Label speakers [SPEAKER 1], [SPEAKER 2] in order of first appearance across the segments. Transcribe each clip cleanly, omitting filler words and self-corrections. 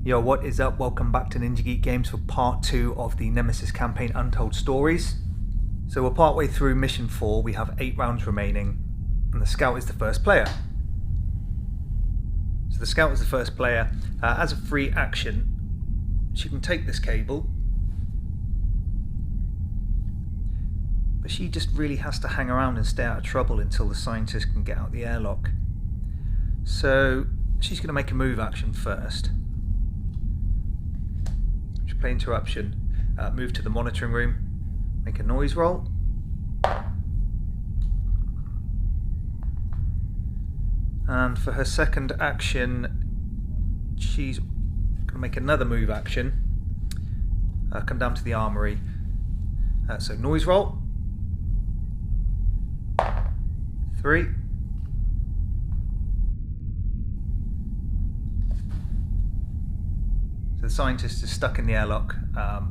[SPEAKER 1] Yo, what is up? Welcome back to Ninja Geek Games for part 2 of the Nemesis Campaign Untold stories. So we're partway through mission 4, we have 8 rounds remaining, and the Scout is the first player. So the Scout is the first player. As a free action, she can take this cable, but she just really has to hang around and stay out of trouble until the scientist can get out the airlock. So she's going to make a move action first. Play interruption, move to the monitoring room, make a noise roll. And for her second action, she's going to make another move action, come down to the armory. So noise roll. 3. So the scientist is stuck in the airlock,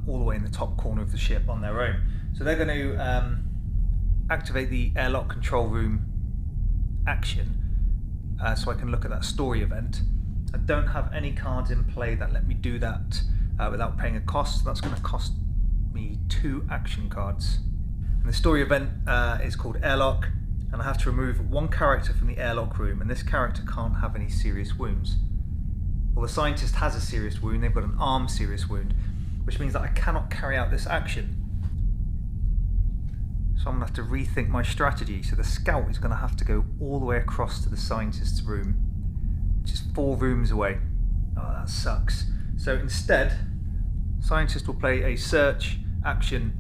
[SPEAKER 1] all the way in the top corner of the ship on their own. So they're going to activate the airlock control room action, so I can look at that story event. I don't have any cards in play that let me do that without paying a cost. So that's going to cost me 2 action cards. And the story event is called Airlock, and I have to remove 1 character from the airlock room, and this character can't have any serious wounds. Well, the scientist has a serious wound, they've got an arm serious wound, which means that I cannot carry out this action. So I'm going to have to rethink my strategy. So the Scout is going to have to go all the way across to the scientist's room, which is 4 rooms away. Oh, that sucks. So instead, scientist will play a search action.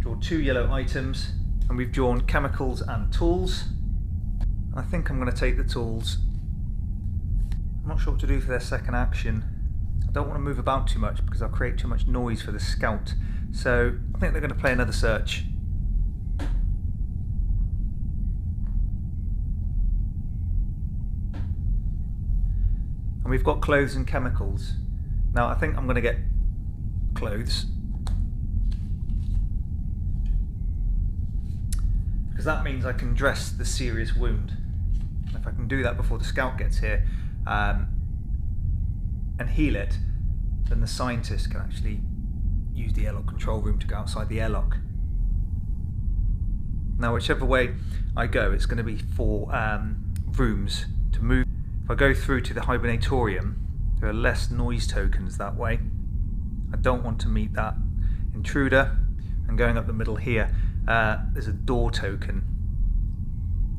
[SPEAKER 1] Draw 2 yellow items. And we've drawn chemicals and tools. I think I'm going to take the tools. I'm not sure what to do for their second action. I don't want to move about too much because I'll create too much noise for the Scout. So I think they're going to play another search. And we've got clothes and chemicals. Now I think I'm going to get clothes, because that means I can dress the serious wound. And if I can do that before the Scout gets here and heal it, then the scientist can actually use the airlock control room to go outside the airlock. Now whichever way I go, it's going to be 4 rooms to move. If I go through to the hibernatorium, there are less noise tokens that way. I don't want to meet that intruder. And going up the middle here, there's a door token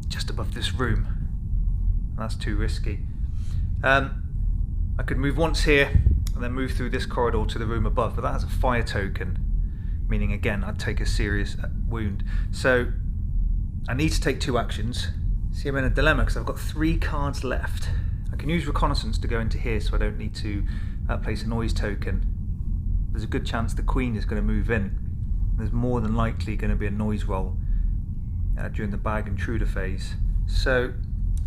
[SPEAKER 1] just above this room. That's too risky. I could move once here and then move through this corridor to the room above, but that has a fire token, meaning again I'd take a serious wound. So I need to take 2 actions. See, I'm in a dilemma because I've got 3 cards left. I can use reconnaissance to go into here, so I don't need to place a noise token. There's a good chance the Queen is going to move in. There's more than likely going to be a noise roll during the bag intruder phase. So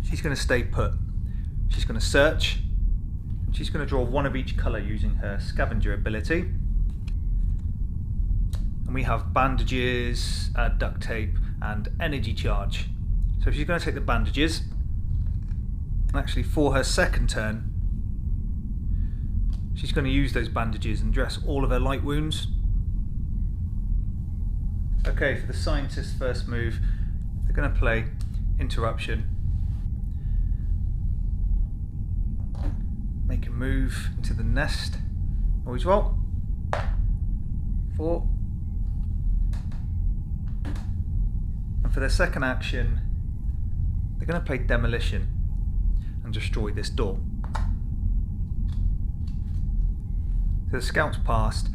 [SPEAKER 1] she's going to stay put. She's going to search. And she's going to draw 1 of each colour using her scavenger ability. And we have bandages, duct tape and energy charge. So she's going to take the bandages. And actually for her second turn, she's going to use those bandages and dress all of her light wounds. Okay, for the scientist's first move, they're going to play interruption. Make a move into the nest. Noise roll. 4. And for their second action, they're going to play demolition and destroy this door. So the Scout's passed.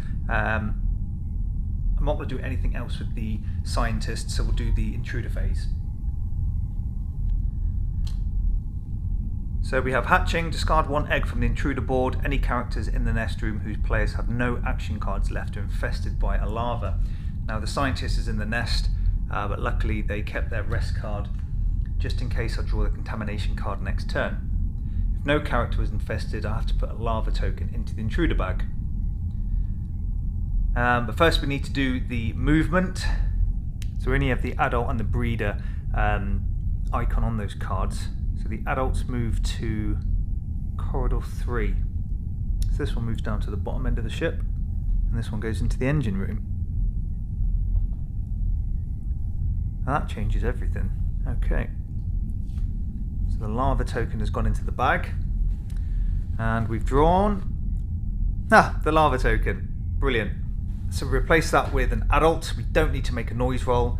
[SPEAKER 1] I'm not going to do anything else with the scientist, so we'll do the intruder phase. So we have hatching, discard 1 egg from the intruder board. Any characters in the nest room whose players have no action cards left are infested by a larva. Now the scientist is in the nest, but luckily they kept their rest card just in case I draw the contamination card next turn. If no character was infested, I have to put a larva token into the intruder bag. But first we need to do the movement. So we only have the adult and the breeder icon on those cards. So the adults move to corridor 3. So this one moves down to the bottom end of the ship, and this one goes into the engine room. Now that changes everything. Okay. So the lava token has gone into the bag, and we've drawn the lava token. Brilliant. So we replace that with an adult. We don't need to make a noise roll.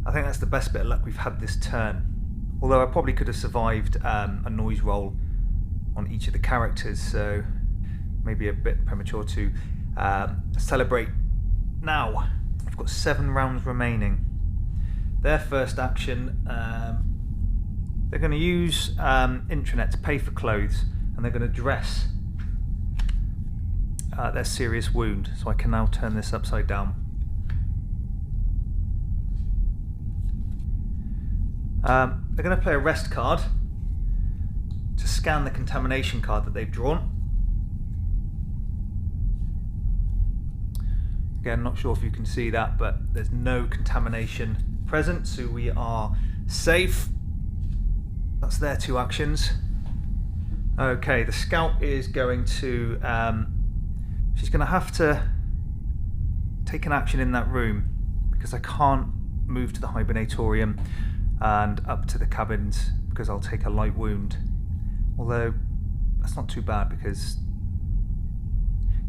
[SPEAKER 1] I think that's the best bit of luck we've had this turn. Although I probably could have survived a noise roll on each of the characters, so maybe a bit premature to celebrate. Now, I've got 7 rounds remaining. Their first action, they're going to use intranet to pay for clothes, and they're going to dress their serious wound. So I can now turn this upside down. They're going to play a rest card to scan the contamination card that they've drawn. Again, not sure if you can see that, but there's no contamination present, so we are safe. That's their 2 actions. Okay, the scout is going to she's going to have to take an action in that room because I can't move to the hibernatorium and up to the cabins because I'll take a light wound. Although that's not too bad because,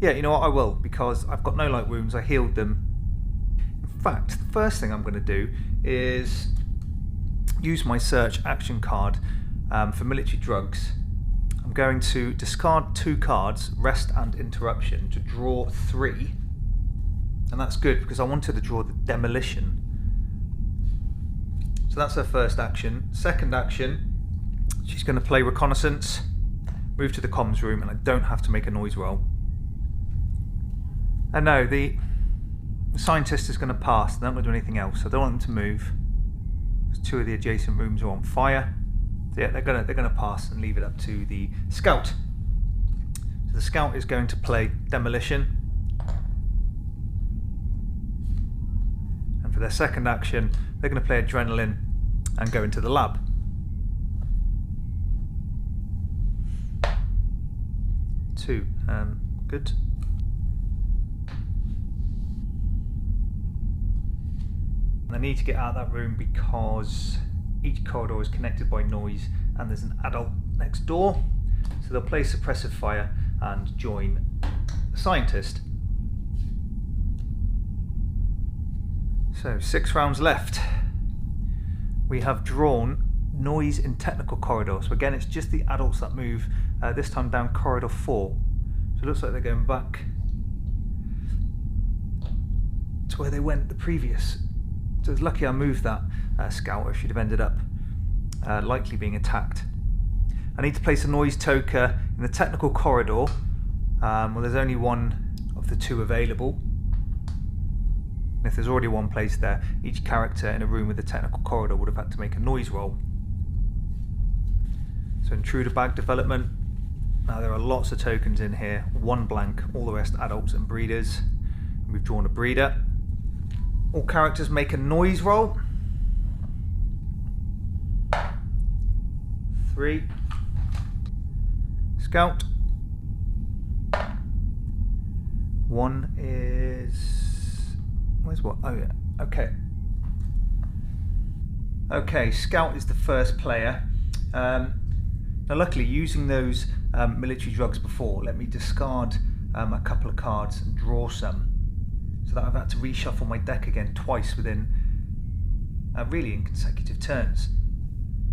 [SPEAKER 1] yeah, you know what, I will, because I've got no light wounds. I healed them. In fact, the first thing I'm going to do is use my search action card for military drugs. I'm going to discard 2 cards, rest and interruption, to draw 3. And that's good because I wanted to draw the demolition. So that's her first action. Second action, she's going to play reconnaissance, move to the comms room, and I don't have to make a noise roll. And no, the scientist is going to pass. They're not going to do anything else. I don't want them to move. 2 of the adjacent rooms are on fire. So yeah, they're going to pass and leave it up to the scout. So the scout is going to play demolition. And for their second action, they're going to play adrenaline and go into the lab. Two, good. I need to get out of that room because each corridor is connected by noise and there's an adult next door. So they'll play suppressive fire and join the scientist. So 6 rounds left. We have drawn noise in technical corridor. So again, it's just the adults that move, this time down corridor 4. So it looks like they're going back to where they went the previous. So it's lucky I moved that scout, or she'd have ended up likely being attacked. I need to place a noise token in the technical corridor. Well, there's only one of the 2 available. And if there's already one placed there, each character in a room with a technical corridor would have had to make a noise roll. So intruder bag development. Now there are lots of tokens in here. 1 blank, all the rest adults and breeders. And we've drawn a breeder. All characters make a noise roll. 3. Scout. 1 is... Where's what? Oh yeah, okay. Okay, Scout is the first player. Now luckily, using those military drugs before let me discard a couple of cards and draw some. So that I've had to reshuffle my deck again twice within really in consecutive turns.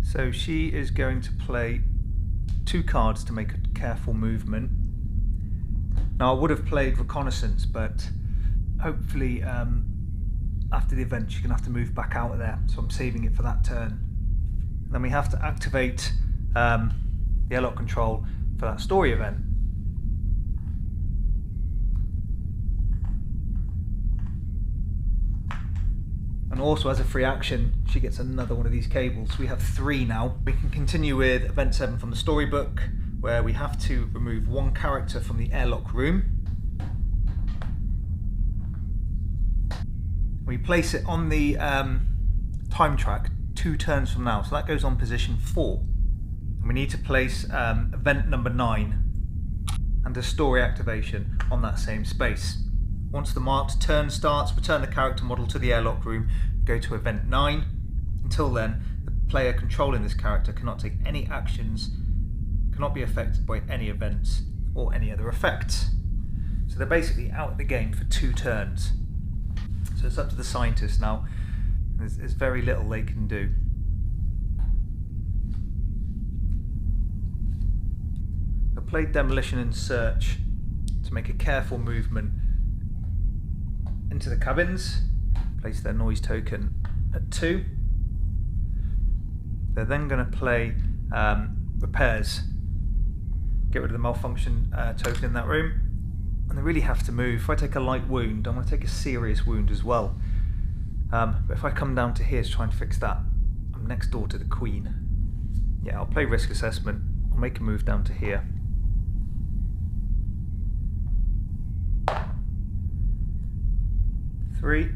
[SPEAKER 1] So she is going to play 2 cards to make a careful movement. Now I would have played reconnaissance, but hopefully after the event she's going to have to move back out of there, so I'm saving it for that turn. Then we have to activate the airlock control for that story event. And also as a free action, she gets another one of these cables. We have 3 now. We can continue with event 7 from the storybook, where we have to remove 1 character from the airlock room. We place it on the time track 2 turns from now, so that goes on position 4. And we need to place event number 9 and a story activation on that same space. Once the marked turn starts, return the character model to the airlock room, go to event 9. Until then, the player controlling this character cannot take any actions, cannot be affected by any events or any other effects. So they're basically out of the game for 2 turns. So it's up to the scientists now. There's very little they can do. I played Demolition and Search to make a careful movement into the cabins, place their noise token at 2. They're then going to play Repairs, get rid of the malfunction token in that room, and they really have to move. If I take a light wound, I'm going to take a serious wound as well. But if I come down to here to try and fix that, I'm next door to the Queen. Yeah, I'll play Risk Assessment, I'll make a move down to here. Three.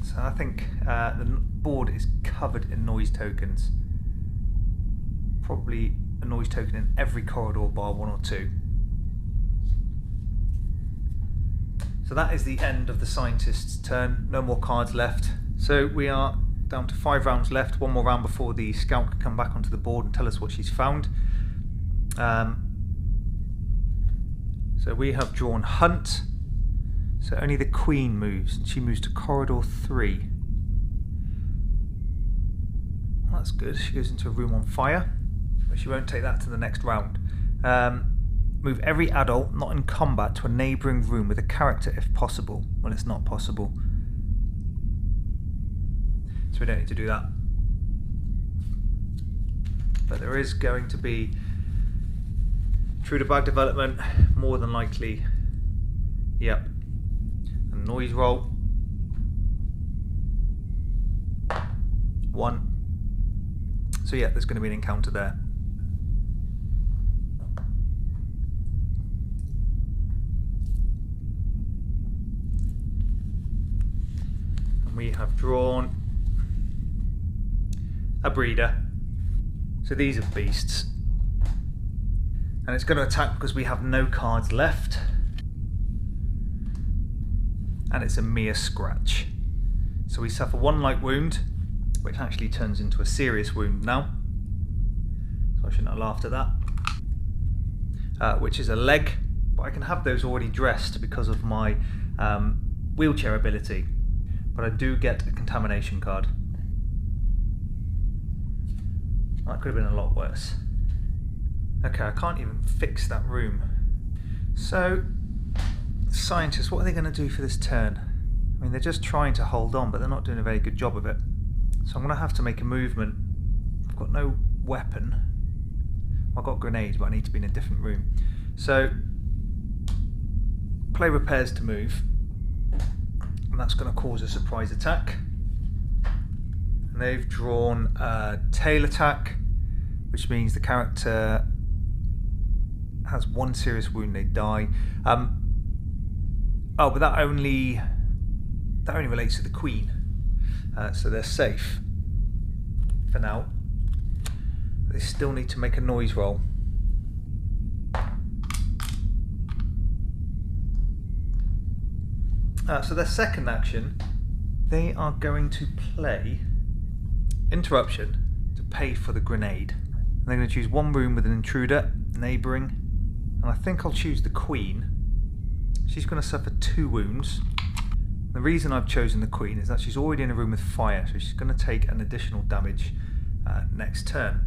[SPEAKER 1] So I think the board is covered in noise tokens. Probably a noise token in every corridor bar 1 or 2. So that is the end of the scientist's turn. No more cards left. So we are down to 5 rounds left. 1 more round before the scout can come back onto the board and tell us what she's found. So we have drawn Hunt, so only the Queen moves, and she moves to corridor 3. Well, that's good, she goes into a room on fire, but she won't take that to the next round. Move every adult not in combat to a neighbouring room with a character if possible. Well, it's not possible, so we don't need to do that. But there is going to be Intruder bag development, more than likely. Yep. And noise roll. 1. So yeah, there's going to be an encounter there. And we have drawn a breeder. So these are beasts. And it's going to attack because we have no cards left. And it's a mere scratch. So we suffer 1 light wound, which actually turns into a serious wound now. So I shouldn't have laughed at that. Which is a leg, but I can have those already dressed because of my wheelchair ability. But I do get a contamination card. That could have been a lot worse. Okay, I can't even fix that room. So, scientists, what are they going to do for this turn? I mean, they're just trying to hold on, but they're not doing a very good job of it. So I'm going to have to make a movement. I've got no weapon. I've got grenades, but I need to be in a different room. So, play Repairs to move. And that's going to cause a surprise attack. And they've drawn a tail attack, which means the character has 1 serious wound, they die. Oh, but that only relates to the Queen, so they're safe for now. But they still need to make a noise roll. So their second action, they are going to play Interruption to pay for the grenade. And they're going to choose 1 room with an intruder, neighbouring. And I think I'll choose the Queen. She's going to suffer 2 wounds. The reason I've chosen the Queen is that she's already in a room with fire, so she's going to take an additional damage next turn.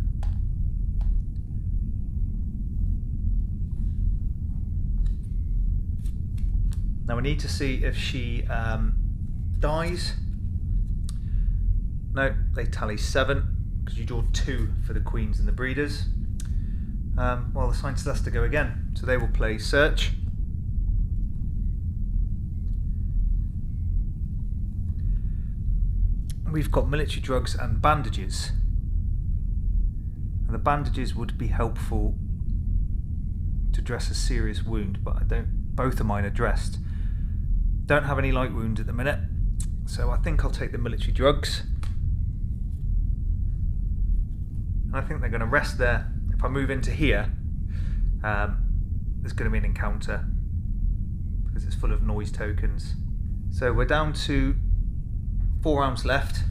[SPEAKER 1] Now we need to see if she dies. No, they tally 7, because you draw 2 for the Queens and the Breeders. Well, the scientist has to go again, so they will play Search. We've got military drugs and bandages. And the bandages would be helpful to dress a serious wound, but both of mine are dressed. Don't have any light wounds at the minute, So I think I'll take the military drugs. And I think they're going to rest there. If I move into here, there's going to be an encounter because it's full of noise tokens. So we're down to 4 rounds left.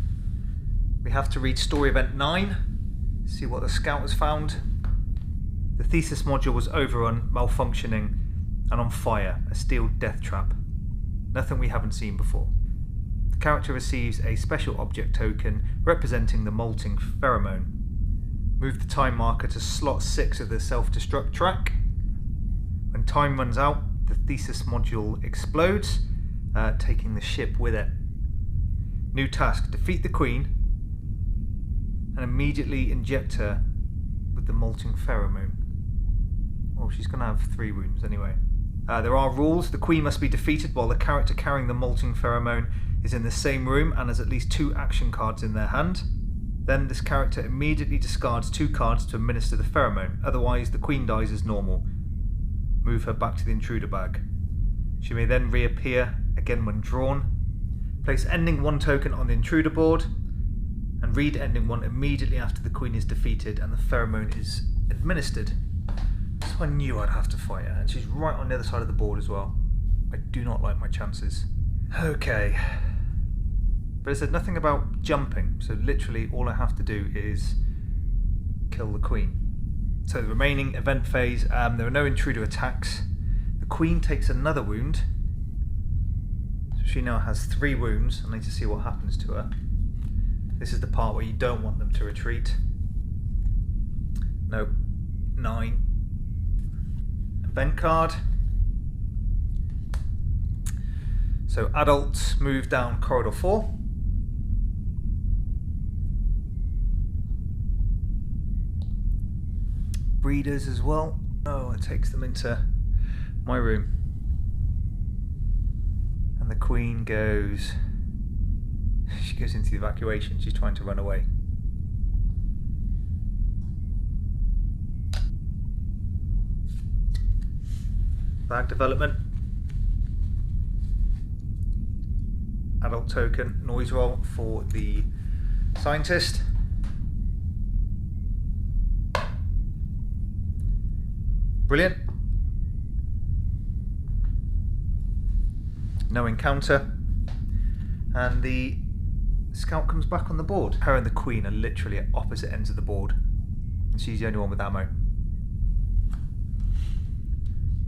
[SPEAKER 1] We have to read story event 9, see what the scout has found. The thesis module was overrun, malfunctioning, and on fire, a steel death trap. Nothing we haven't seen before. The character receives a special object token representing the molting pheromone. Move the time marker to slot 6 of the self-destruct track. When time runs out, the thesis module explodes, taking the ship with it. New task, defeat the Queen and immediately inject her with the molting pheromone. Well, she's going to have 3 wounds anyway. There are rules. The Queen must be defeated while the character carrying the molting pheromone is in the same room and has at least 2 action cards in their hand. Then this character immediately discards 2 cards to administer the pheromone, otherwise the Queen dies as normal. Move her back to the intruder bag. She may then reappear again when drawn. Place ending 1 token on the intruder board and read ending 1 immediately after the Queen is defeated and the pheromone is administered. So I knew I'd have to fight her, and she's right on the other side of the board as well. I do not like my chances. Okay. But it said nothing about jumping, so literally all I have to do is kill the Queen. So the remaining event phase, there are no intruder attacks. The Queen takes another wound. So she now has 3 wounds. I need to see what happens to her. This is the part where you don't want them to retreat. Nope. 9. Event card. So adults move down corridor 4. Breeders as well. Oh, it takes them into my room. And the Queen goes... She goes into the evacuation. She's trying to run away. Bag development. Adult token. Noise roll for the scientist. Brilliant. No encounter. And the scout comes back on the board. Her and the Queen are literally at opposite ends of the board. And she's the only one with ammo.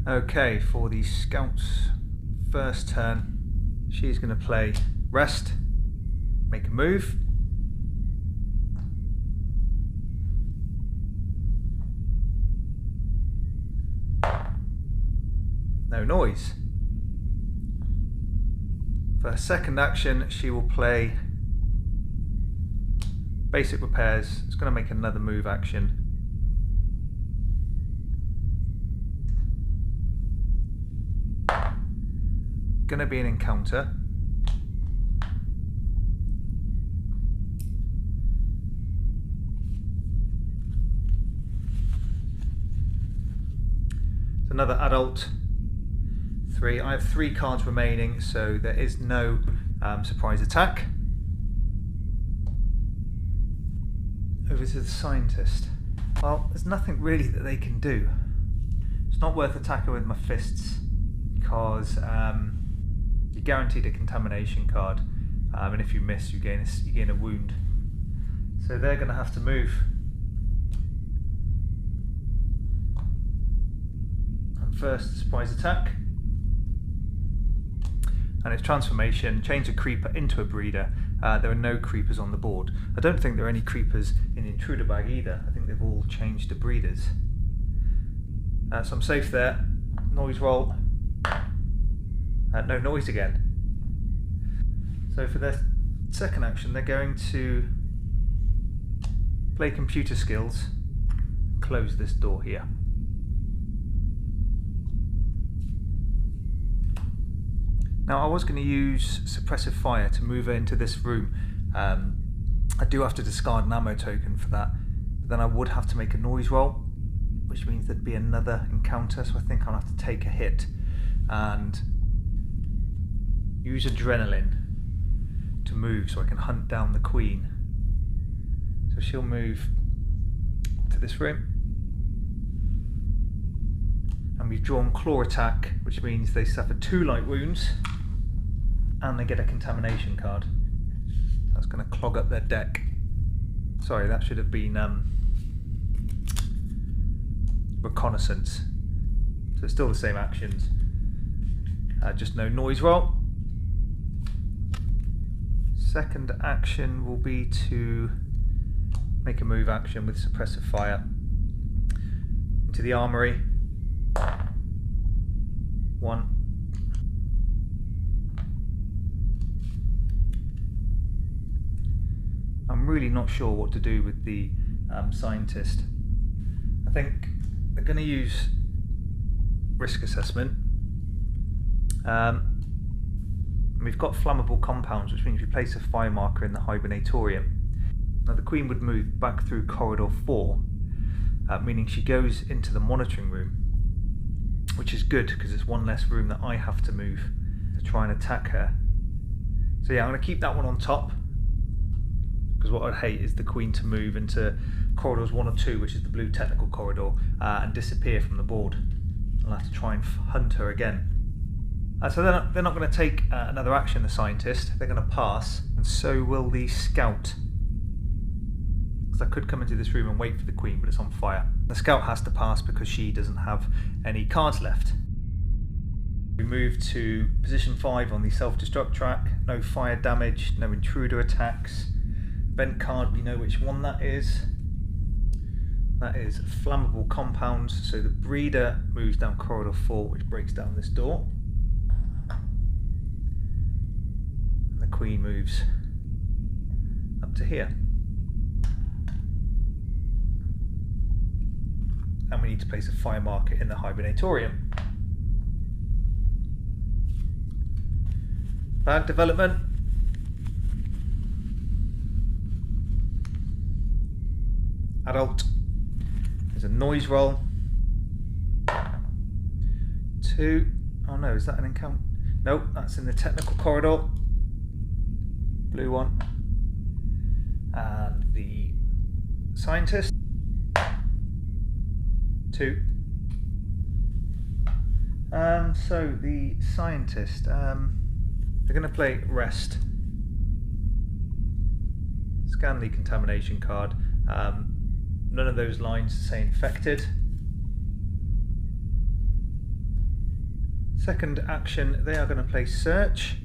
[SPEAKER 1] Okay, for the scout's first turn, she's going to play rest, make a move. No noise. For her second action, she will play basic repairs. It's going to make another move action. Going to be an encounter. It's another adult. 3. I have 3 cards remaining, so there is no surprise attack. Over to the scientist. Well, there's nothing really that they can do. It's not worth attacking with my fists because you're guaranteed a contamination card, and if you miss, you gain a wound. So they're going to have to move. And first, surprise attack. And its transformation, change a creeper into a breeder. There are no creepers on the board. I don't think there are any creepers in the intruder bag either. I think they've all changed to breeders. So I'm safe there. Noise roll. No noise again. So for their second action, they're going to play computer skills. Close this door here. Now I was going to use suppressive fire to move her into this room. I do have to discard an ammo token for that, but then I would have to make a noise roll, which means there'd be another encounter, so I think I'll have to take a hit and use adrenaline. to move so I can hunt down the Queen. So she'll move to this room. And we've drawn Claw Attack, which means they suffer 2 light wounds and they get a contamination card. That's going to clog up their deck. Sorry, that should have been reconnaissance. So it's still the same actions, just no noise roll. Second action will be to make a move action with suppressive fire into the armory. 1. I'm really not sure what to do with the scientist. I think they're going to use risk assessment. We've got flammable compounds, which means we place a fire marker in the hibernatorium. Now the Queen would move back through corridor 4, meaning she goes into the monitoring room, which is good because it's one less room that I have to move to try and attack her. So yeah, I'm going to keep that one on top, because what I'd hate is the Queen to move into corridors 1 or 2, which is the blue technical corridor, and disappear from the board. I'll have to try and hunt her again. So they're not going to take another action, the scientist. They're going to pass, and so will the scout. Because I could come into this room and wait for the Queen, but it's on fire. The scout has to pass because she doesn't have any cards left. We move to position 5 on the self-destruct track. No fire damage, no intruder attacks. Event card, we know which one that is. That is flammable compounds. So the breeder moves down corridor 4, which breaks down this door. And the Queen moves up to here. And we need to place a fire marker in the hibernatorium. Bag development. Adult. There's a noise roll. 2. Oh no, is that an encounter? Nope, that's in the technical corridor. Blue one. And the scientist. 2. So the scientist, they're going to play rest. Scan the contamination card. None of those lines say infected. Second action, they are going to play search.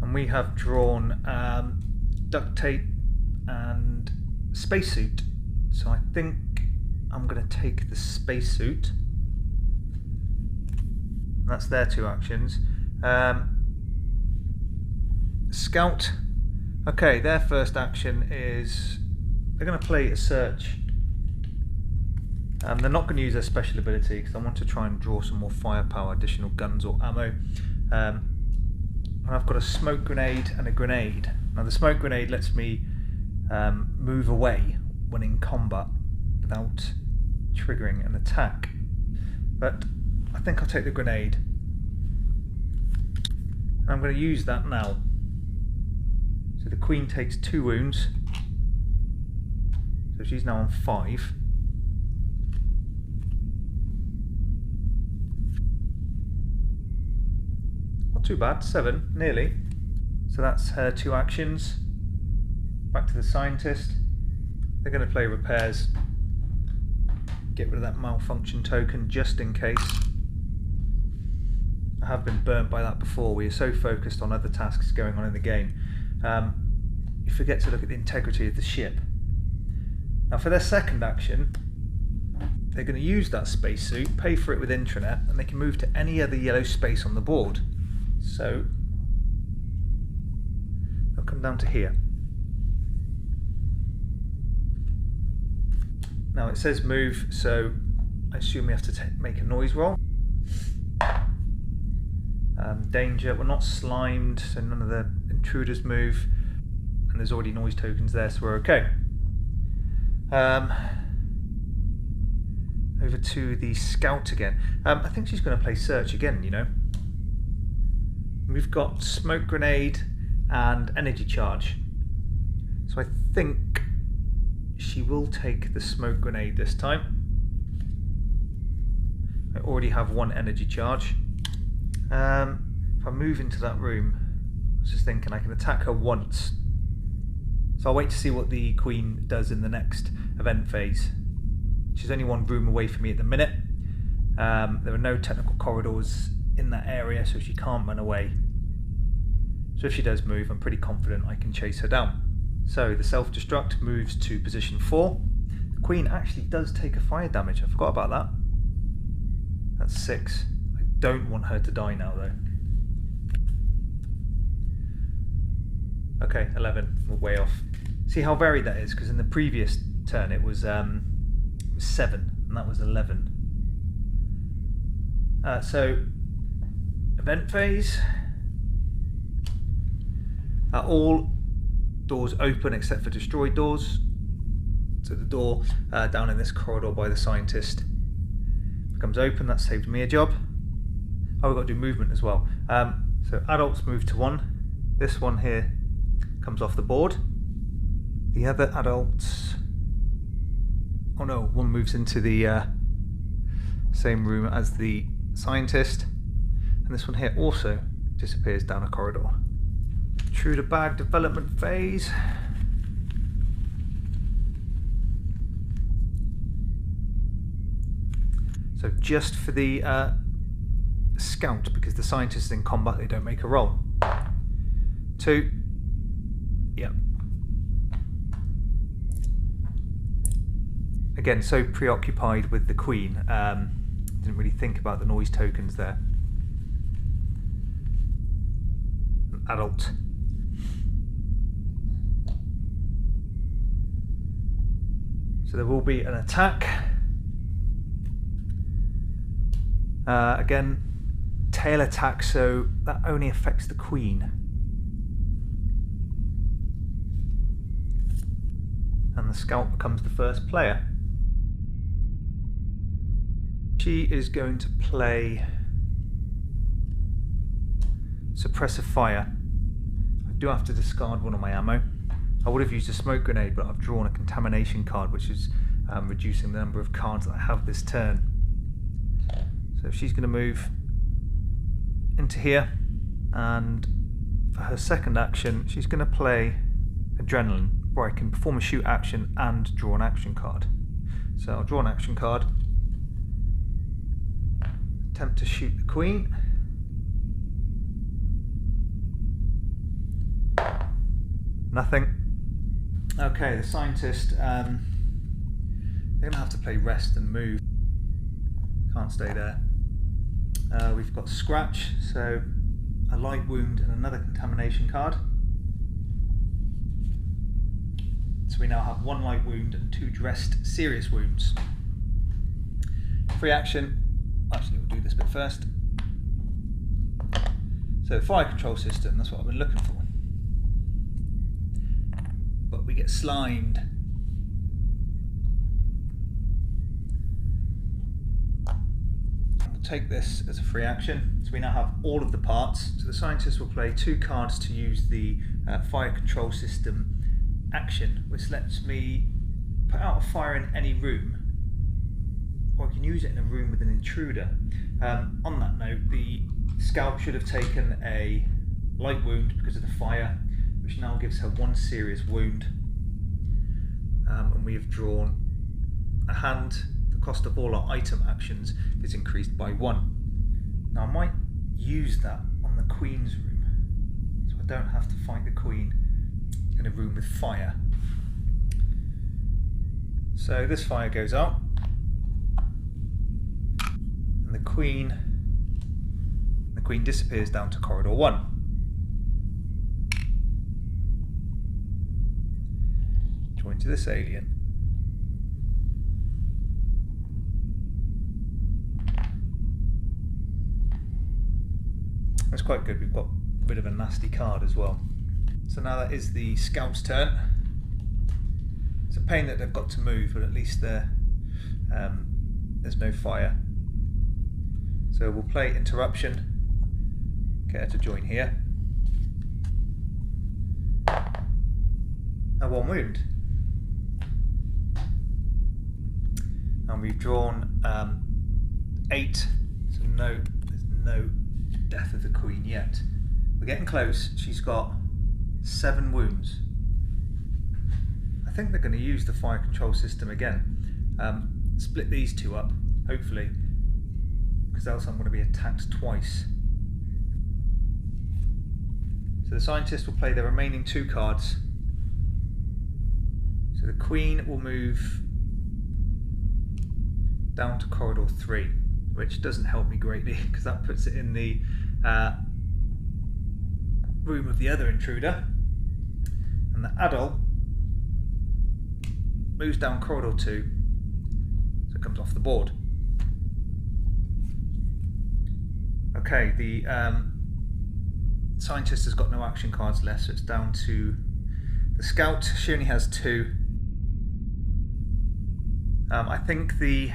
[SPEAKER 1] And we have drawn duct tape and spacesuit. So I think I'm going to take the spacesuit. That's their 2 actions. Scout. Okay, their first action is they're going to play a search. They're not going to use their special ability because I want to try and draw some more firepower, additional guns or ammo. And I've got a smoke grenade and a grenade. Now the smoke grenade lets me move away when in combat without triggering an attack. But I think I'll take the grenade. And I'm going to use that now. So the Queen takes 2 wounds. So she's now on 5. Not too bad, 7, nearly. So that's her 2 actions. Back to the scientist. They're going to play repairs. Get rid of that malfunction token just in case. I have been burnt by that before. We are so focused on other tasks going on in the game. You forget to look at the integrity of the ship. Now for their second action, they're going to use that spacesuit, pay for it with intranet, and they can move to any other yellow space on the board. So they'll come down to here. Now it says move, so I assume we have to make a noise roll. Danger, we're not slimed, so none of the intruders move, and there's already noise tokens there, so we're okay. Over to the scout again. I think she's going to play search again, you know. We've got smoke grenade and energy charge. So I think she will take the smoke grenade this time. I already have one energy charge. If I move into that room, I was just thinking I can attack her once. So I'll wait to see what the Queen does in the next event phase. She's only one room away from me at the minute. There are no technical corridors in that area, so she can't run away. So if she does move, I'm pretty confident I can chase her down. So the self-destruct moves to position 4. The Queen actually does take a fire damage. I forgot about that. That's 6. I don't want her to die now though. Okay, 11. We're way off. See how varied that is? Because in the previous turn it was 7, and that was 11. So, event phase. All doors open except for destroyed doors. So the door down in this corridor by the scientist becomes open. That saved me a job. Oh, we've got to do movement as well. So adults move to 1. This one here comes off the board. The other adults... Oh no, one moves into the same room as the scientist. And this one here also disappears down a corridor. Intruder bag development phase. So just for the scout, because the scientist is in combat, they don't make a roll. 2. Yep. Again, so preoccupied with the Queen, didn't really think about the noise tokens there. An adult. So there will be an attack. Again, tail attack, so that only affects the Queen. And the scout becomes the first player. She is going to play Suppressive Fire. I do have to discard one of my ammo. I would have used a smoke grenade, but I've drawn a contamination card, which is reducing the number of cards that I have this turn. So she's going to move into here, and for her second action, she's going to play Adrenaline, where I can perform a shoot action and draw an action card. So I'll draw an action card. Attempt to shoot the Queen. Nothing. Okay, the scientist, they're going to have to play rest and move. Can't stay there. We've got scratch, so a light wound and another contamination card. So we now have 1 light wound and 2 dressed serious wounds. Free action. Actually, we'll do this bit first. So fire control system, that's what I've been looking for. But we get slimed. We'll take this as a free action. So we now have all of the parts. So the scientist will play 2 cards to use the fire control system action, which lets me put out a fire in any room, or I can use it in a room with an intruder. On that note, the scout should have taken a light wound because of the fire, which now gives her 1 serious wound. And we have drawn a hand. The cost of all our item actions is increased by 1. Now I might use that on the Queen's room, so I don't have to fight the Queen in a room with fire. So this fire goes out, and the Queen disappears down to corridor 1. Join to this alien. That's quite good. We've got a bit of a nasty card as well. So now that is the scout's turn. It's a pain that they've got to move, but at least there's no fire. So we'll play interruption. Get her to join here. And 1 wound. And we've drawn 8, so there's no death of the Queen yet. We're getting close. She's got 7 wounds. I think they're going to use the fire control system again. Split these 2 up, hopefully, because else I'm going to be attacked twice. So the scientist will play the remaining 2 cards. So the Queen will move down to corridor 3, which doesn't help me greatly because that puts it in the room of the other intruder. And the adult moves down corridor 2, so it comes off the board. Okay, the scientist has got no action cards left, so it's down to the scout. She only has 2. I think the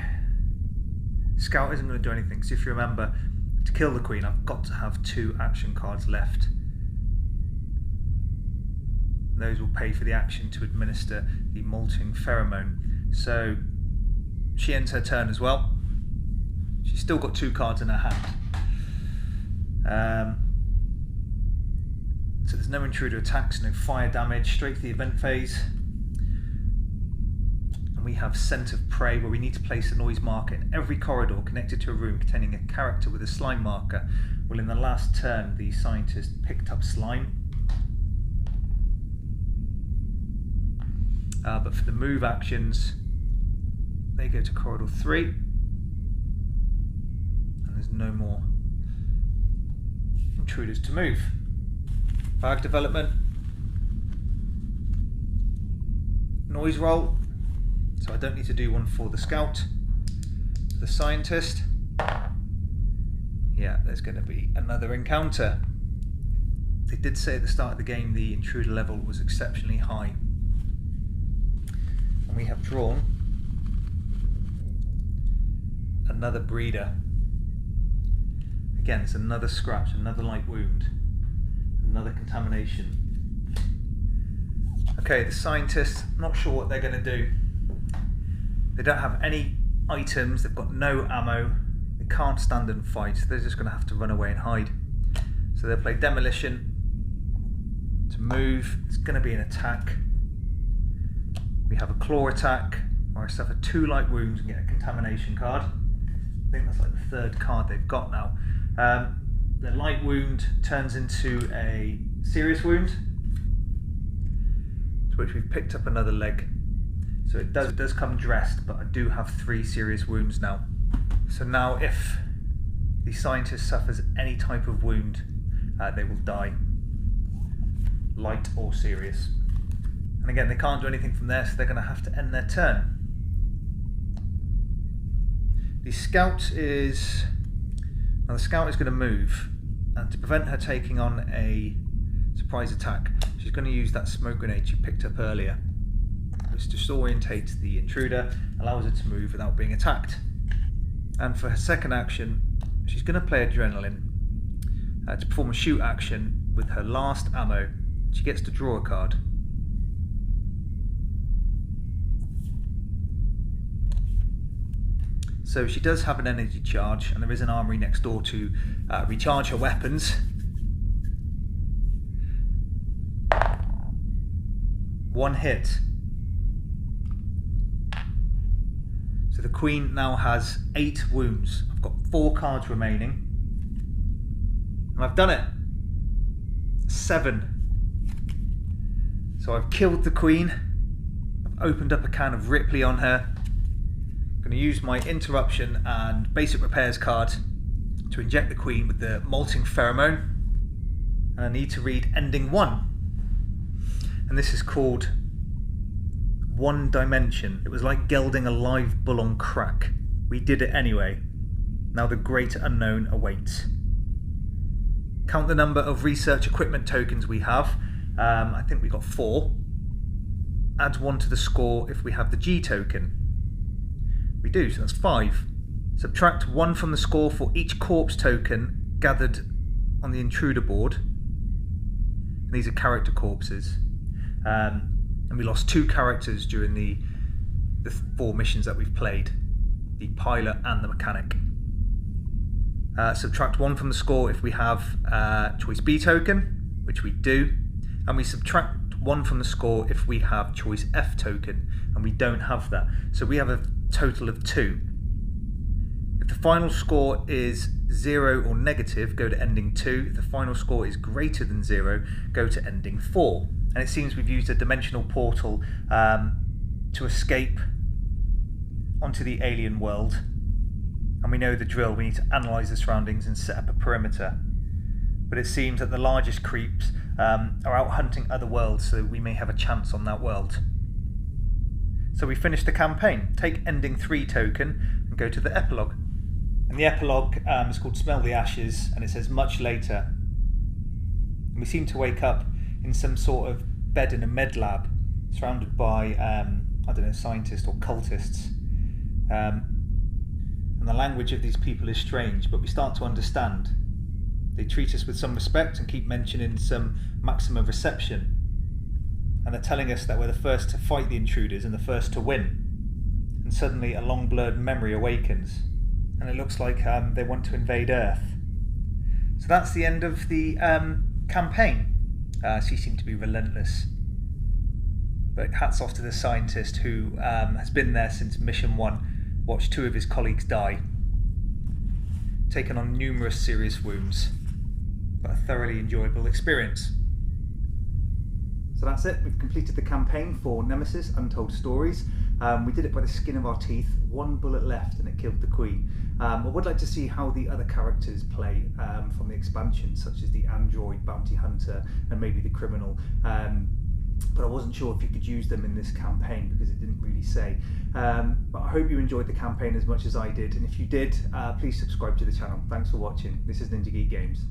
[SPEAKER 1] scout isn't going to do anything, because if you remember, to kill the Queen I've got to have 2 action cards left. Those will pay for the action to administer the molting pheromone. So she ends her turn as well. She's still got 2 cards in her hand. So there's no intruder attacks, no fire damage, straight to the event phase. And we have scent of prey, where we need to place a noise marker in every corridor connected to a room containing a character with a slime marker. Well, in the last turn the scientist picked up slime. But for the move actions, they go to corridor 3, and there's no more intruders to move. Bag development, noise roll, so I don't need to do one for the scout. For the scientist, yeah, there's going to be another encounter. They did say at the start of the game the intruder level was exceptionally high. We have drawn another breeder. Again, it's another scratch, another light wound, another contamination. Okay, the scientists, not sure what they're going to do. They don't have any items, they've got no ammo, they can't stand and fight, so they're just going to have to run away and hide. So they'll play demolition to move. It's going to be an attack. We have a claw attack, where I suffer 2 light wounds and get a contamination card. I think that's like the 3rd card they've got now. The light wound turns into a serious wound, to which we've picked up another leg. So it does come dressed, but I do have 3 serious wounds now. So now if the scientist suffers any type of wound, they will die, light or serious. And again, they can't do anything from there, so they're going to have to end their turn. The scout is going to move, and to prevent her taking on a surprise attack, she's going to use that smoke grenade she picked up earlier, which disorientates the intruder, allows her to move without being attacked. And for her second action, she's going to play adrenaline to perform a shoot action with her last ammo. She gets to draw a card. So she does have an energy charge, and there is an armory next door to recharge her weapons. One hit. So the Queen now has 8 wounds. I've got 4 cards remaining. And I've done it. 7. So I've killed the Queen. I've opened up a can of Ripley on her. I'm going to use my interruption and basic repairs card to inject the Queen with the molting pheromone. And I need to read ending 1. And this is called One Dimension. It was like gelding a live bull on crack. We did it anyway. Now the great unknown awaits. Count the number of research equipment tokens we have. I think we got 4. Add 1 to the score if we have the G token. We do, so that's 5. Subtract 1 from the score for each corpse token gathered on the intruder board. And these are character corpses. And we lost 2 characters during the 4 missions that we've played, the pilot and the mechanic. Subtract 1 from the score if we have choice B token, which we do, and we subtract 1 from the score if we have choice F token, and we don't have that. So we have a total of 2. If the final score is 0 or negative, go to ending 2. If the final score is greater than 0, go to ending 4. And it seems we've used a dimensional portal to escape onto the alien world. And we know the drill. We need to analyse the surroundings and set up a perimeter. But it seems that the largest creeps are out hunting other worlds, so we may have a chance on that world. So we finished the campaign. Take ending 3 token and go to the epilogue. And the epilogue is called Smell the Ashes, and it says much later. And we seem to wake up in some sort of bed in a med lab, surrounded by, I don't know, scientists or cultists. And the language of these people is strange, but we start to understand. They treat us with some respect and keep mentioning some maximum reception. And they're telling us that we're the first to fight the intruders and the first to win. And suddenly a long blurred memory awakens. And it looks like they want to invade Earth. So that's the end of the campaign. She seemed to be relentless. But hats off to the scientist who has been there since mission 1, watched 2 of his colleagues die, taken on numerous serious wounds, but a thoroughly enjoyable experience. So that's it, we've completed the campaign for Nemesis Untold Stories. We did it by the skin of our teeth, 1 bullet left and it killed the Queen. I would like to see how the other characters play from the expansion, such as the android bounty hunter and maybe the criminal. But I wasn't sure if you could use them in this campaign because it didn't really say. But I hope you enjoyed the campaign as much as I did, and if you did, please subscribe to the channel. Thanks for watching. This is Ninja Geek Games.